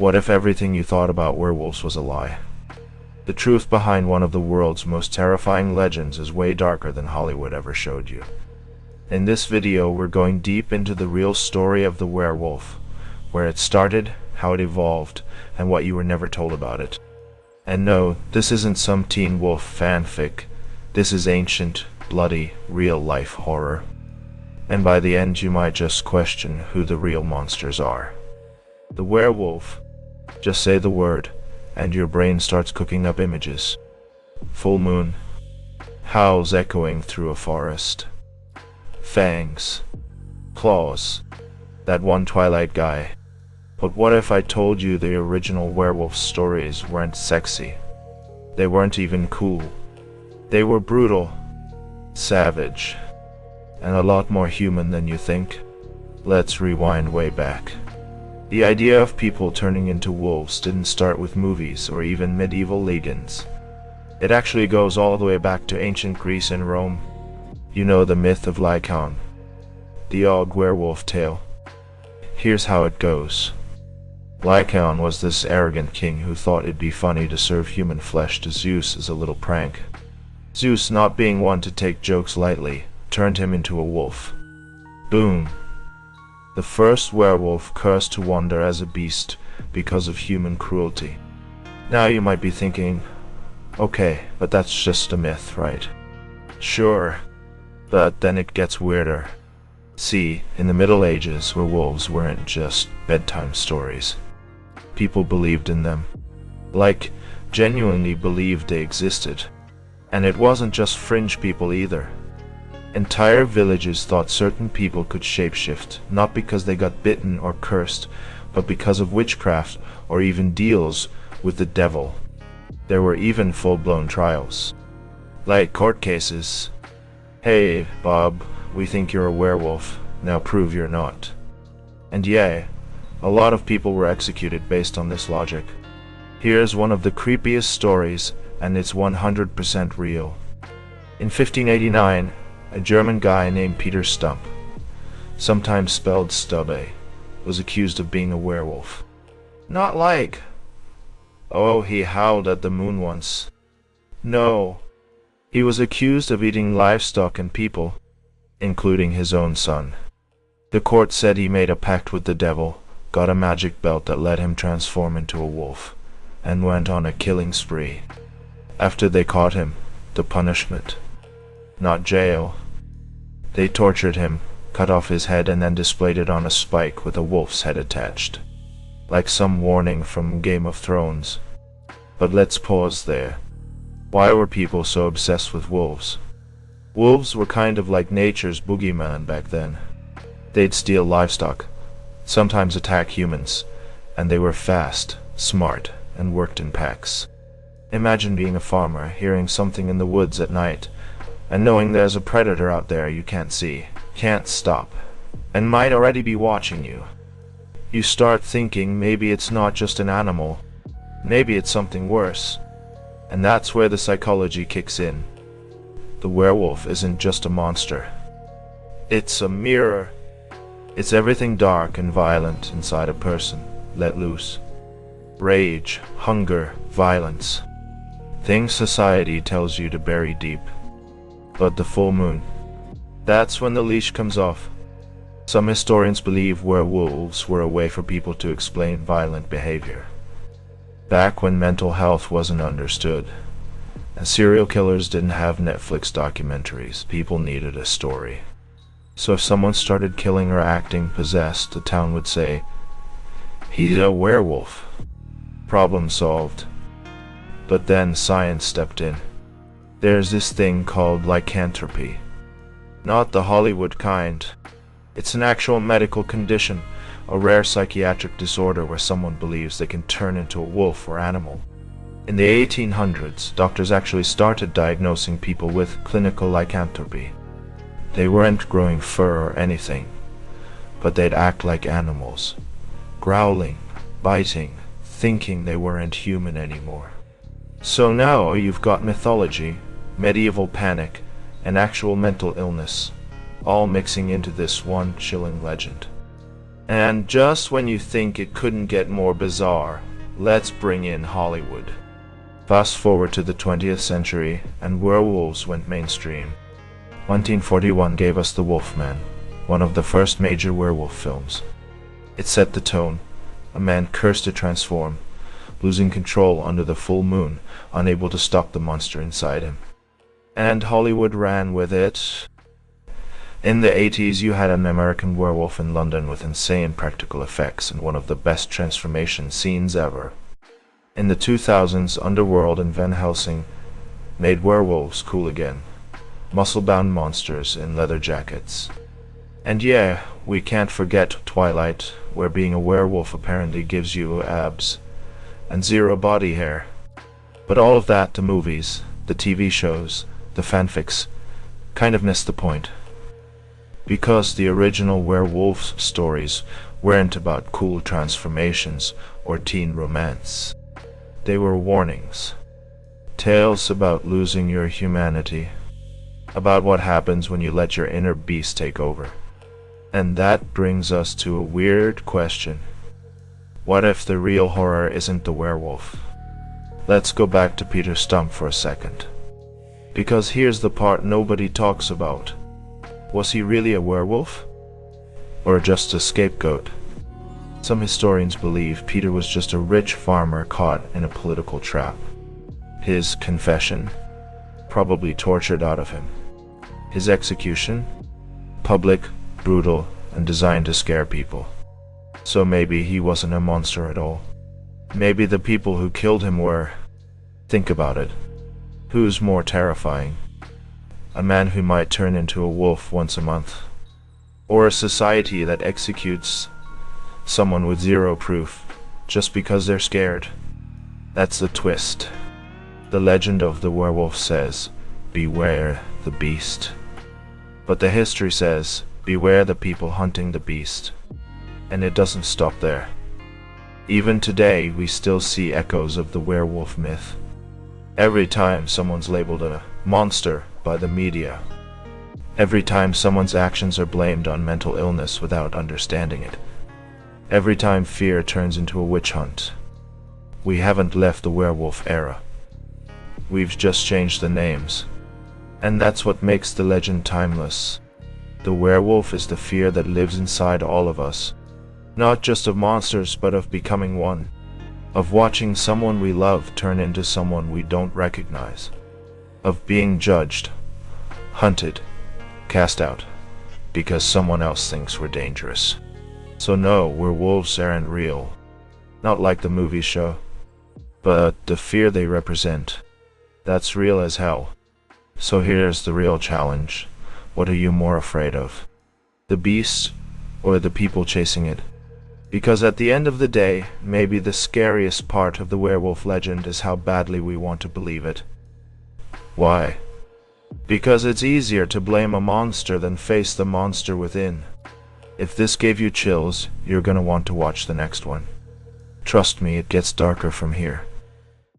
What if everything you thought about werewolves was a lie? The truth behind one of the world's most terrifying legends is way darker than Hollywood ever showed you. In this video, we're going deep into the real story of the werewolf, where it started, how it evolved, and what you were never told about it. And no, this isn't some teen wolf fanfic. This is ancient, bloody, real-life horror. And by the end, you might just question who the real monsters are. The werewolf. Just say the word, and your brain starts cooking up images. Full moon. Howls echoing through a forest. Fangs. Claws. That one Twilight guy. But what if I told you the original werewolf stories weren't sexy? They weren't even cool. They were brutal, savage, and a lot more human than you think. Let's rewind way back. The idea of people turning into wolves didn't start with movies or even medieval legends. It actually goes all the way back to ancient Greece and Rome. You know the myth of Lycaon, the old werewolf tale. Here's how it goes. Lycaon was this arrogant king who thought it'd be funny to serve human flesh to Zeus as a little prank. Zeus, not being one to take jokes lightly, turned him into a wolf. Boom. The first werewolf cursed to wander as a beast because of human cruelty. Now you might be thinking, okay, but that's just a myth, right? Sure, but then it gets weirder. See, in the Middle Ages, werewolves weren't just bedtime stories. People believed in them. Like, genuinely believed they existed. And it wasn't just fringe people either. Entire villages thought certain people could shapeshift, not because they got bitten or cursed, but because of witchcraft or even deals with the devil. There were even full-blown trials. Like court cases. Hey, Bob, we think you're a werewolf, now prove you're not. And yeah, a lot of people were executed based on this logic. Here's one of the creepiest stories, and it's 100% real. In 1589, a German guy named Peter Stump, sometimes spelled Stubbe, was accused of being a werewolf. Not like, oh, he howled at the moon once. No, he was accused of eating livestock and people, including his own son. The court said he made a pact with the devil, got a magic belt that let him transform into a wolf, and went on a killing spree. After they caught him, the punishment, not jail. They tortured him, cut off his head, and then displayed it on a spike with a wolf's head attached. Like some warning from Game of Thrones. But let's pause there. Why were people so obsessed with wolves? Wolves were kind of like nature's boogeyman back then. They'd steal livestock, sometimes attack humans, and they were fast, smart, and worked in packs. Imagine being a farmer, hearing something in the woods at night, and knowing there's a predator out there you can't see, can't stop, and might already be watching you. You start thinking maybe it's not just an animal, maybe it's something worse. And that's where the psychology kicks in. The werewolf isn't just a monster. It's a mirror. It's everything dark and violent inside a person, let loose. Rage, hunger, violence. Things society tells you to bury deep. But the full moon, that's when the leash comes off. Some historians believe werewolves were a way for people to explain violent behavior. Back when mental health wasn't understood, and serial killers didn't have Netflix documentaries, people needed a story. So if someone started killing or acting possessed, the town would say, "He's a werewolf." Problem solved. But then science stepped in. There's this thing called lycanthropy. Not the Hollywood kind. It's an actual medical condition, a rare psychiatric disorder where someone believes they can turn into a wolf or animal. In the 1800s, doctors actually started diagnosing people with clinical lycanthropy. They weren't growing fur or anything, but they'd act like animals, growling, biting, thinking they weren't human anymore. So now you've got mythology, medieval panic, and actual mental illness, all mixing into this one chilling legend. And just when you think it couldn't get more bizarre, let's bring in Hollywood. Fast forward to the 20th century, and werewolves went mainstream. 1941 gave us The Wolfman, one of the first major werewolf films. It set the tone. A man cursed to transform, losing control under the full moon, unable to stop the monster inside him. And Hollywood ran with it. In the 80s, you had an American Werewolf in London with insane practical effects and one of the best transformation scenes ever. In the 2000s, Underworld and Van Helsing made werewolves cool again. Muscle-bound monsters in leather jackets. And yeah, we can't forget Twilight, where being a werewolf apparently gives you abs and zero body hair. But all of that, the movies, the TV shows, the fanfics, kind of missed the point. Because the original werewolf stories weren't about cool transformations or teen romance. They were warnings. Tales about losing your humanity. About what happens when you let your inner beast take over. And that brings us to a weird question. What if the real horror isn't the werewolf? Let's go back to Peter Stump for a second. Because here's the part nobody talks about. Was he really a werewolf? Or just a scapegoat? Some historians believe Peter was just a rich farmer caught in a political trap. His confession, probably tortured out of him. His execution, public, brutal, and designed to scare people. So maybe he wasn't a monster at all. Maybe the people who killed him were. Think about it. Who's more terrifying? A man who might turn into a wolf once a month? Or a society that executes someone with zero proof just because they're scared? That's the twist. The legend of the werewolf says, beware the beast. But the history says, beware the people hunting the beast. And it doesn't stop there. Even today, we still see echoes of the werewolf myth. Every time someone's labeled a monster by the media. Every time someone's actions are blamed on mental illness without understanding it. Every time fear turns into a witch hunt. We haven't left the werewolf era. We've just changed the names. And that's what makes the legend timeless. The werewolf is the fear that lives inside all of us. Not just of monsters, but of becoming one. Of watching someone we love turn into someone we don't recognize. Of being judged, hunted, cast out, because someone else thinks we're dangerous. So no, werewolves aren't real. Not like the movies show. But the fear they represent, that's real as hell. So here's the real challenge. What are you more afraid of? The beast or the people chasing it? Because at the end of the day, maybe the scariest part of the werewolf legend is how badly we want to believe it. Why? Because it's easier to blame a monster than face the monster within. If this gave you chills, you're gonna want to watch the next one. Trust me, it gets darker from here.